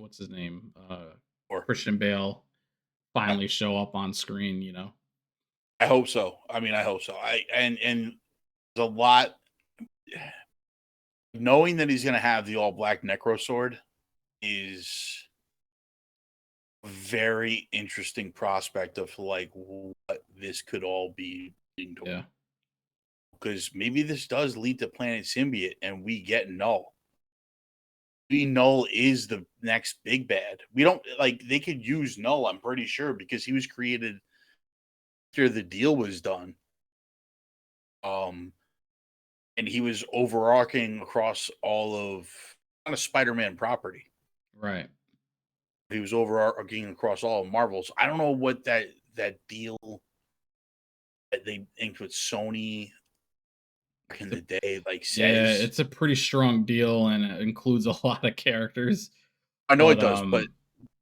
what's his name, Or Christian Bale finally show up on screen. I hope so. I mean, I hope so. And there's a lot. Knowing that he's going to have the all black necro sword is a very interesting prospect of like what this could all be leading toward. Yeah. Because maybe this does lead to Planet Symbiote and we get Null. Maybe Null is the next big bad. We don't like they could use Null, I'm pretty sure, because he was created after the deal was done. And he was overarching across all of kind of Spider-Man property. Right. He was overarching across all of Marvel's. I don't know what that deal that they inked with Sony back in the day like says. Yeah, it's a pretty strong deal, and it includes a lot of characters. I know it does, but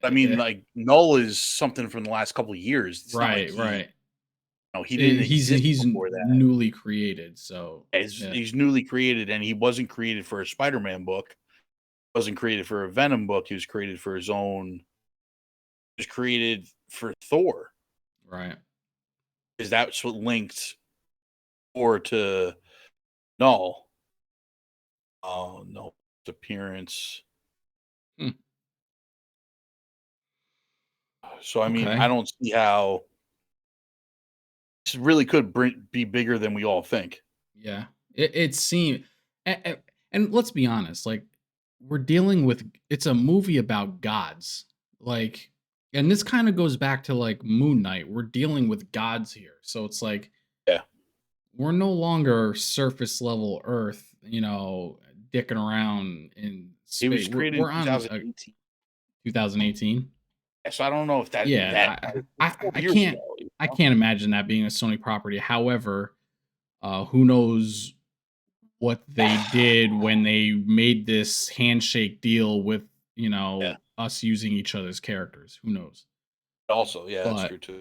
I mean, like Null is something from the last couple of years. It's right, not like right. No, he didn't. He's before that. newly created, so he's newly created, and he wasn't created for a Spider-Man book. He wasn't created for a Venom book. He was created for his own. He was created for Thor, right? Because that's what linked Thor to Null. Oh no, appearance. So I mean, I don't see how this really could be bigger than we all think. Yeah, it seemed, and let's be honest, like we're dealing with it's a movie about gods, like, and this kind of goes back to like Moon Knight. We're dealing with gods here, so it's like, yeah, we're no longer surface level Earth, dicking around in space. He was created we're in on 2018. 2018. So I don't know if that. Yeah, I can't. Ago, I can't imagine that being a Sony property. However, who knows what they did when they made this handshake deal with us using each other's characters. Who knows? Also, yeah, that's true too.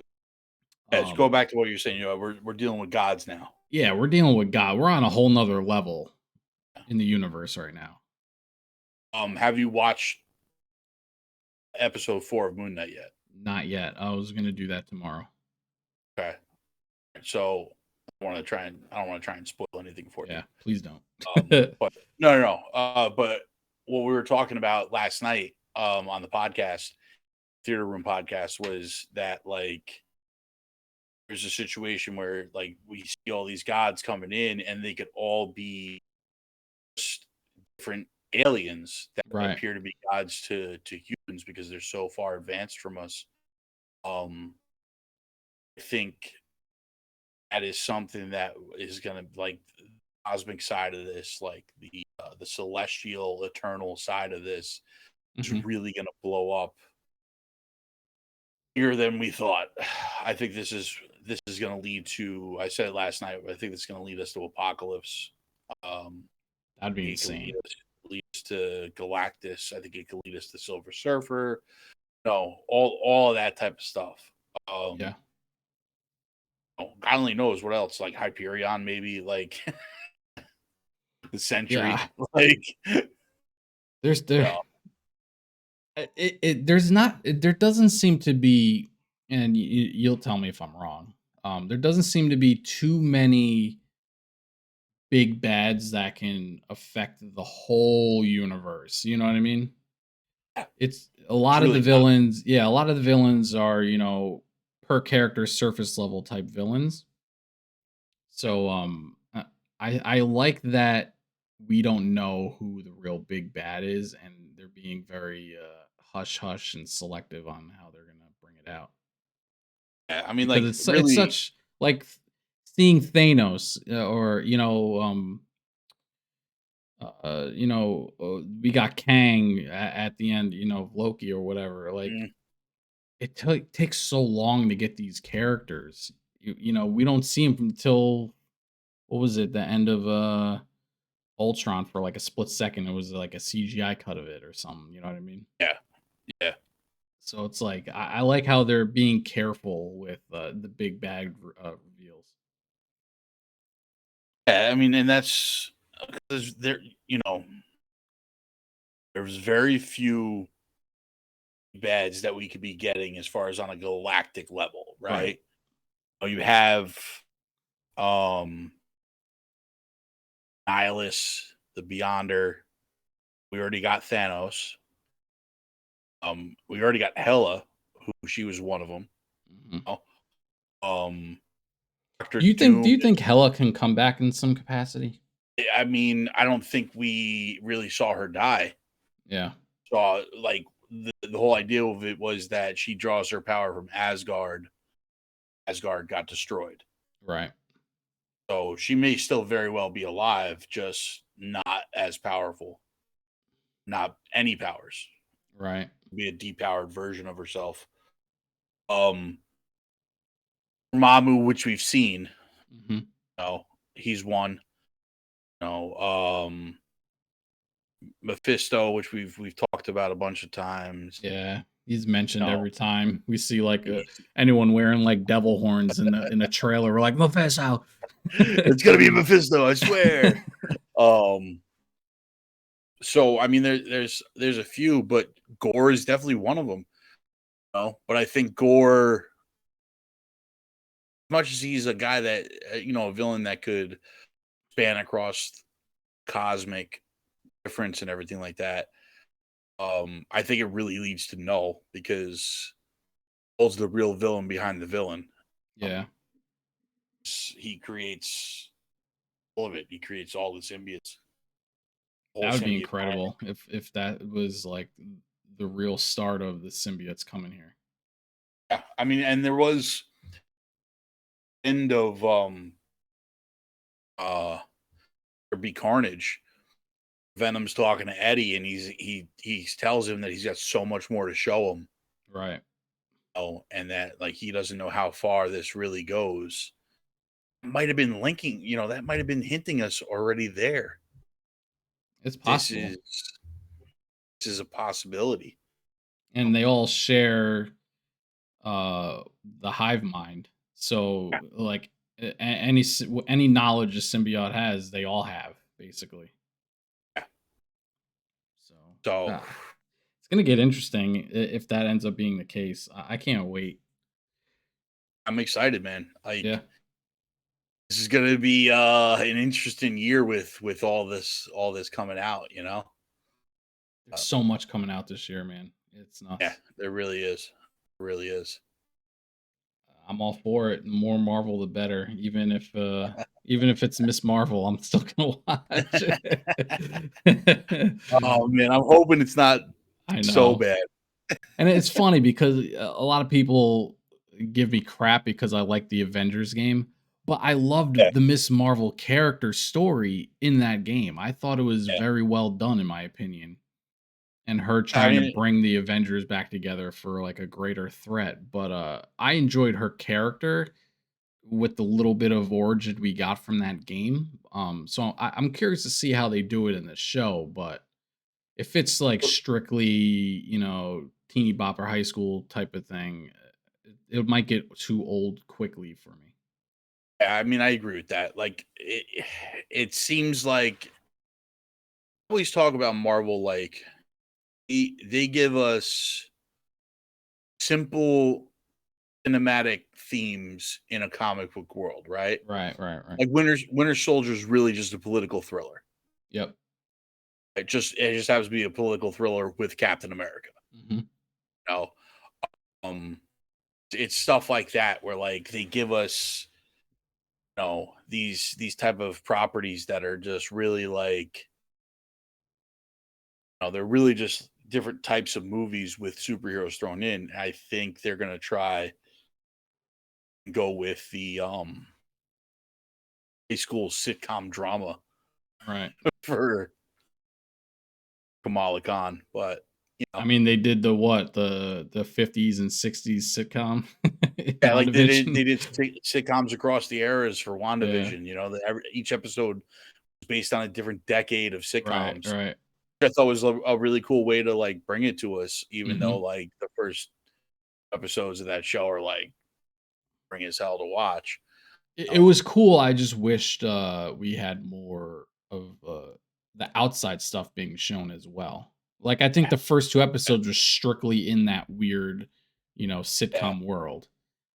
Yeah, just go back to what you're saying. We're dealing with gods now. Yeah, we're dealing with God. We're on a whole nother level in the universe right now. Have you watched episode 4 of Moon Knight yet? Not yet. I was gonna do that tomorrow. Okay. So I don't want to try and spoil anything for you. Yeah, please don't. But no. But what we were talking about last night on the podcast, Theater Room podcast, was that like there's a situation where like we see all these gods coming in and they could all be just different aliens that appear to be gods to humans because they're so far advanced from us. I think that is something that is gonna like the cosmic side of this, like the celestial eternal side of this is really gonna blow up bigger than we thought. I think this is gonna lead to, I said it last night, but I think it's gonna lead us to Apocalypse. That'd be insane. Lead us to Galactus. I think it could lead us to Silver Surfer. No, all of that type of stuff. Yeah. God only knows what else, like Hyperion, maybe like the Sentry. Yeah. Like there's there doesn't seem to be, and you'll tell me if I'm wrong. There doesn't seem to be too many big bads that can affect the whole universe. You know what I mean? It's a lot of the villains. Yeah, a lot of the villains are per character surface level type villains. So I like that we don't know who the real big bad is, and they're being very hush hush and selective on how they're gonna bring it out. Yeah, I mean, because like it's such like seeing Thanos or we got Kang at the end, of Loki or whatever. Like it takes so long to get these characters. We don't see them until what was it? The end of Ultron for like a split second. It was like a CGI cut of it or something. You know what I mean? Yeah. So it's like I like how they're being careful with the big bag reveals. Yeah, I mean, and that's because there's very few beds that we could be getting as far as on a galactic level, Right. right? You have Nihilus, the Beyonder. We already got Thanos. We already got Hela, who she was one of them. Mhm. Doctor Do you Doom. think Hela can come back in some capacity? I mean, I don't think we really saw her die. Yeah. Saw like the whole idea of it was that she draws her power from Asgard. Asgard got destroyed. Right. So she may still very well be alive, just not as powerful. Not any powers. Right. Be a depowered version of herself. Mamu, which we've seen. Mhm. He's one. Mephisto, which we've talked about a bunch of times. Yeah. He's mentioned No. every time we see like anyone wearing like devil horns in a trailer. We're like, Mephisto. It's gonna be Mephisto, I swear. So I mean, there's a few, but Gore is definitely one of them. But I think Gore, as much as he's a guy that a villain that could span across cosmic difference and everything like that, I think it really leads to no, because Null's the real villain behind the villain. Yeah. He creates all of it. He creates all the symbiotes. That would be incredible if that was like the real start of the symbiotes coming here. Yeah, I mean, and there was end of there be Carnage. Venom's talking to Eddie, and he tells him that he's got so much more to show him. Right. And that like he doesn't know how far this really goes. Might have been linking, that might have been hinting us already there. It's possible. This is a possibility. And they all share the hive mind. So like any knowledge a symbiote has, they all have basically. Yeah. So it's gonna get interesting if that ends up being the case. I can't wait. I'm excited, man. Yeah. This is gonna be an interesting year with all this coming out. There's so much coming out this year, man. It's nuts. Yeah, there really is. It really is. I'm all for it. The more Marvel, the better. Even if it's Miss Marvel, I'm still gonna watch it. Oh man, I'm hoping it's not so bad. And it's funny because a lot of people give me crap because I like the Avengers game, but I loved the Miss Marvel character story in that game. I thought it was very well done, in my opinion. And her trying to bring the Avengers back together for like a greater threat. But I enjoyed her character with the little bit of origin we got from that game. So I'm curious to see how they do it in the show. But if it's like strictly, teeny bopper high school type of thing, it might get too old quickly for me. Yeah, I mean, I agree with that. Like, it seems like I always talk about Marvel like they give us simple cinematic themes in a comic book world, right? Right. Like Winter Soldier is really just a political thriller. Yep. It just happens to be a political thriller with Captain America. It's stuff like that where like they give us these type of properties that are just really like they're really just different types of movies with superheroes thrown in. I think they're gonna try and go with the high school sitcom drama, right, for Kamala Khan. But I mean, they did the 50s and 60s sitcom. Yeah, like they did sitcoms across the eras for WandaVision. Each episode was based on a different decade of sitcoms. Right. I thought was a really cool way to like bring it to us, even though like the first episodes of that show are like bring as hell to watch. It was cool. I just wished we had more of the outside stuff being shown as well. Like, I think the first 2 episodes were strictly in that weird, Yeah. sitcom world,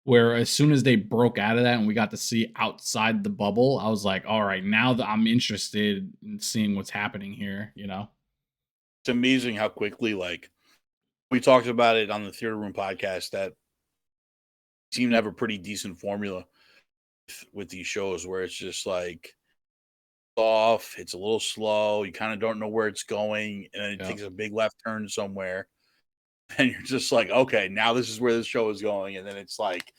where as soon as they broke out of that and we got to see outside the bubble, I was like, "All right, now that I'm interested in seeing what's happening here," It's amazing how quickly, like, we talked about it on the Theater Room podcast, that seem to have a pretty decent formula with these shows where it's just like off, it's a little slow, you kind of don't know where it's going, and then it Yeah. takes a big left turn somewhere, and you're just like, okay, now this is where the show is going, and then it's like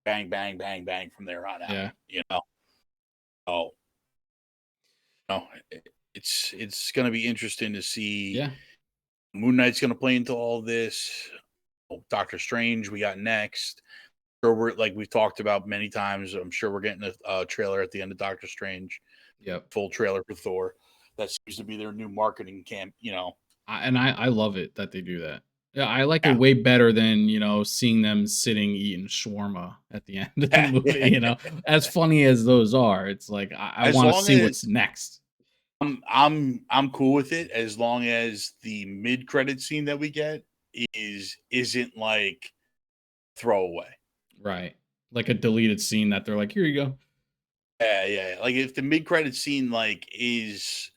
bang, bang, bang, bang from there on out. Yeah. Oh, no, it's gonna be interesting to see. Yeah. Moon Knight's gonna play into all this. Doctor Strange, we got next. Sure, we're like we've talked about many times. I'm sure we're getting a trailer at the end of Doctor Strange. Yep. Full trailer for Thor. That seems to be their new marketing camp. I love it that they do that. Yeah, I like it way better than, seeing them sitting eating shawarma at the end of the movie, As funny as those are, it's like I As want to long see as- what's next. I'm cool with it as long as the mid-credit scene that we get isn't like throwaway. Right. Like a deleted scene that they're like, "Here you go." Yeah. Like if the mid-credit scene like is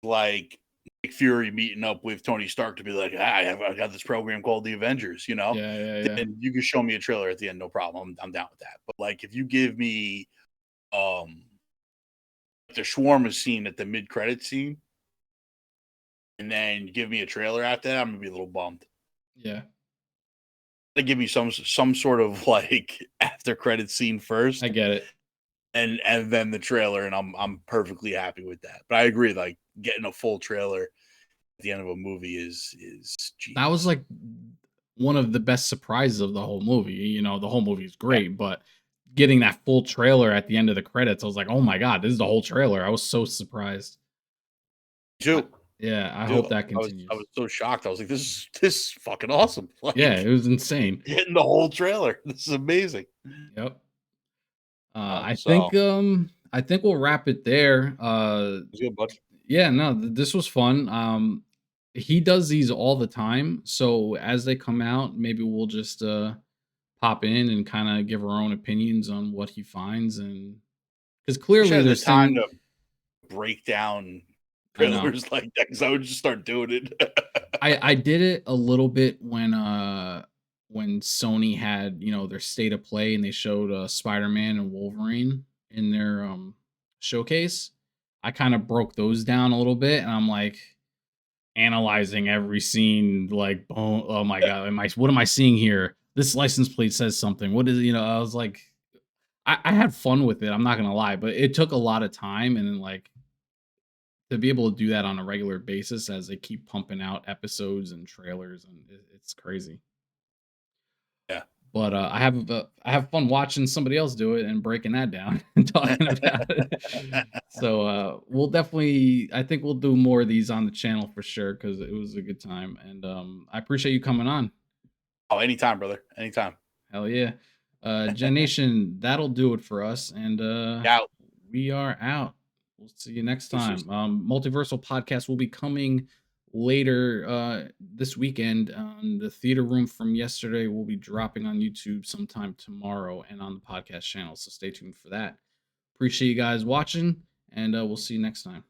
like Nick Fury meeting up with Tony Stark to be like, I got this program called the Avengers, Yeah. then you can show me a trailer at the end, no problem. I'm down with that. But like if you give me the shawarma scene at the mid-credit scene and then give me a trailer after that, I'm gonna be a little bummed. Yeah. They give me some sort of like after credit scene first. I get it. And then the trailer, and I'm perfectly happy with that. But I agree, like getting a full trailer at the end of a movie is That was like one of the best surprises of the whole movie. The whole movie is great, but getting that full trailer at the end of the credits, I was like, "Oh my god, this is the whole trailer." I was so surprised. too. I hope that continues. I was so shocked. I was like, this is fucking awesome. Like, Yeah, it was insane. Getting the whole trailer. This is amazing. Yep. I I think we'll wrap it there. good, bud. Yeah, no, this was fun. He does these all the time, so as they come out, maybe we'll just pop in and kind of give our own opinions on what he finds, and because clearly There's there's time things. to break down I know. trailers like that because I would just start doing it. I did it a little bit when Sony had, their state of play and they showed Spider-Man and Wolverine in their showcase. I kind of broke those down a little bit and I'm like analyzing every scene like, oh my god, what am I seeing here? This license plate says something. What is it? I was like I had fun with it, I'm not gonna lie, but it took a lot of time and then like to be able to do that on a regular basis as they keep pumping out episodes and trailers, and it's crazy. Yeah. But I have fun watching somebody else do it and breaking that down and talking about it. So I think we'll do more of these on the channel for sure because it was a good time, and I appreciate you coming on. Oh, anytime, brother. Anytime. Hell yeah. Gen Nation, that'll do it for us, and Out. we are out. We'll see you next time. Deuces. Multiversal podcast will be coming later this weekend. The theater room from yesterday will be dropping on YouTube sometime tomorrow and on the podcast channel. So stay tuned for that. Appreciate you guys watching, and we'll see you next time.